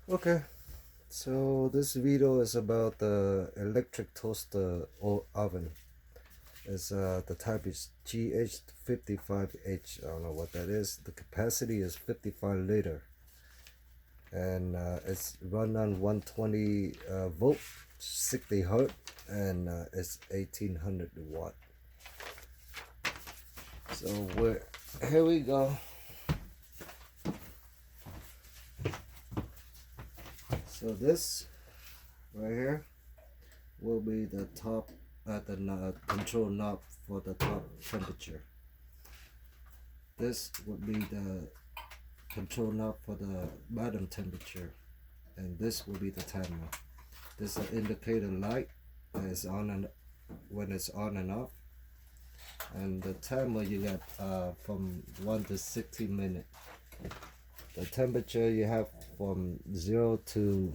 Okay, so this video is about the electric toaster or oven. It's the type is GH55H. I don't know what that is. The capacity is 55 liter, and it's run on 120 volt, 60 hertz, and it's 1800 watt. So here we go. So this right here will be the top the control knob for the top temperature. This would be the control knob for the bottom temperature, and this will be the timer. This is an indicator light that is on and when it's on and off, and the timer you got from 1 to 60 minutes. The temperature you have from 0 to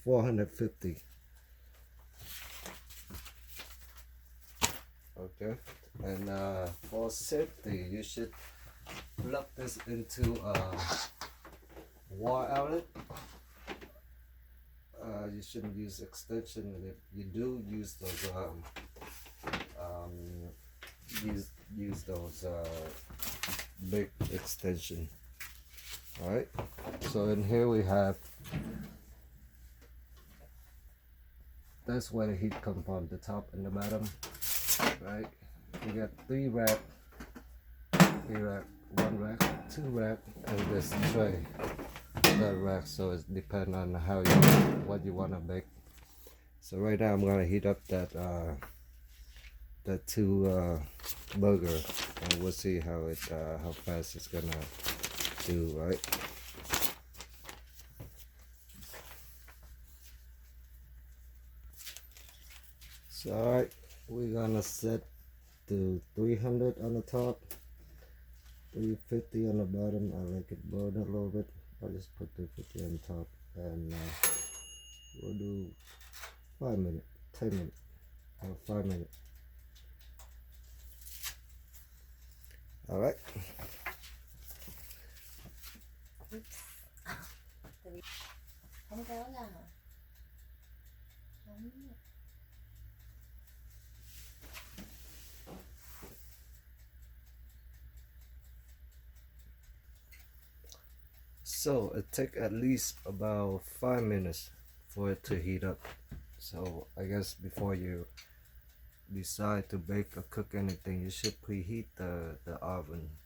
450. Okay, and for safety you should plug this into a wall outlet. You shouldn't use extension, and if you do use those use those big extension. All right, so in here we have, that's where the heat comes from, the top and the bottom. Right, you got three rack, one rack, two rack, and this tray, that rack. So it depends on what you want to bake. So right now I'm gonna heat up that two burger, and we'll see how fast it's gonna do. Right. So alright, we're gonna set to 300 on the top, 350 on the bottom. I like it burn a little bit. I'll just put 350 on top, and we'll do 5 minutes, 10 minutes, or 5 minutes. Alright. Không kéo ra hả? So it takes at least about 5 minutes for it to heat up. So I guess before you decide to bake or cook anything, you should preheat the oven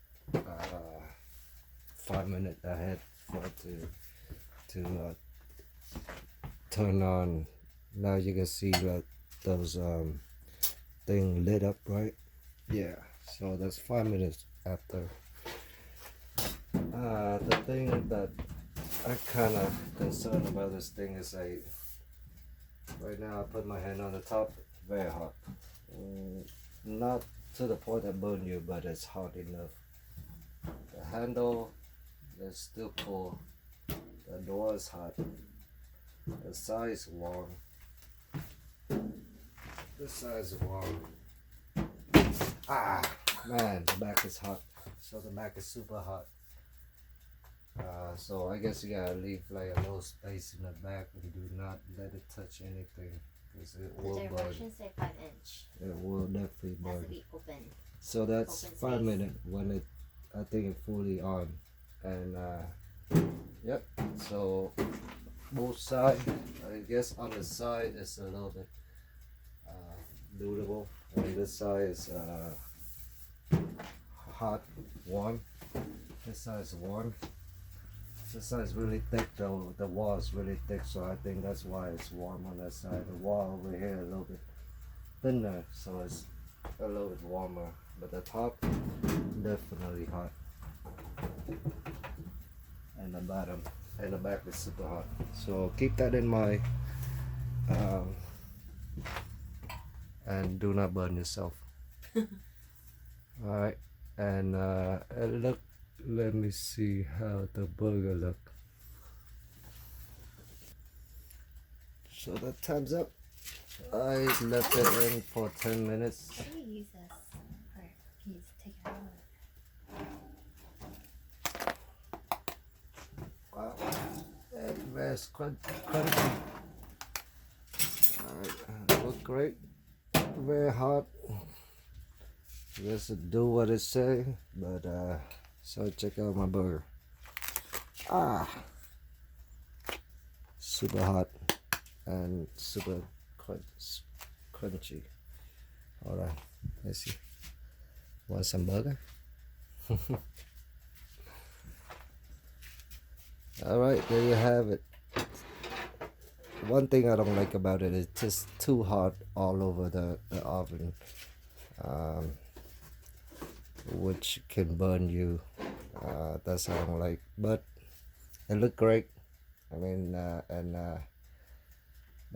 5 minutes ahead for it to turn on. Now you can see that those thing lit up, right? Yeah, so that's 5 minutes after. The thing that I'm kind of concerned about this thing is right now I put my hand on the top, very hot. Not to the point that burn you, but it's hot enough. The handle is still cool. The door is hot. The side is warm. This side is warm. Ah, man, the back is hot. So the back is super hot. So I guess you gotta leave like a little space in the back and do not let it touch anything, because it will burn. The directions say 5-inch. It will definitely Has to burn. be open. So that's Open 5 space. minutes when I think it's fully on, and yep. So both sides, I guess on the side it's a little bit doable, and this side is hot, warm. This side is warm. This side is really thick though. The wall is really thick, so I think that's why it's warm on that side. The wall over here a little bit thinner, so it's a little bit warmer. But the top definitely hot, and the bottom and the back is super hot. So keep that in mind, and do not burn yourself. All right, and let me see how the burger look. So that time's up. I left it in for 10 minutes. How do you use this? Alright, can you just take it out? Wow. And fast, crunchy. Alright, look great. Very hot. Just do what it say, but so check out my burger. Super hot and super crunchy. All right, let's see. Want some burger? All right, there you have it. One thing I don't like about it is just too hot all over the oven, which can burn you. That's how I don't like. But it looked great. I mean,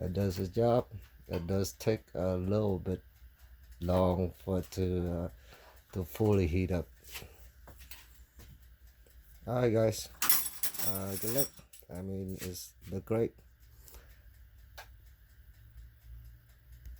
it does its job. It does take a little bit long for it to fully heat up. All right, guys. Good luck. I mean, it's look great.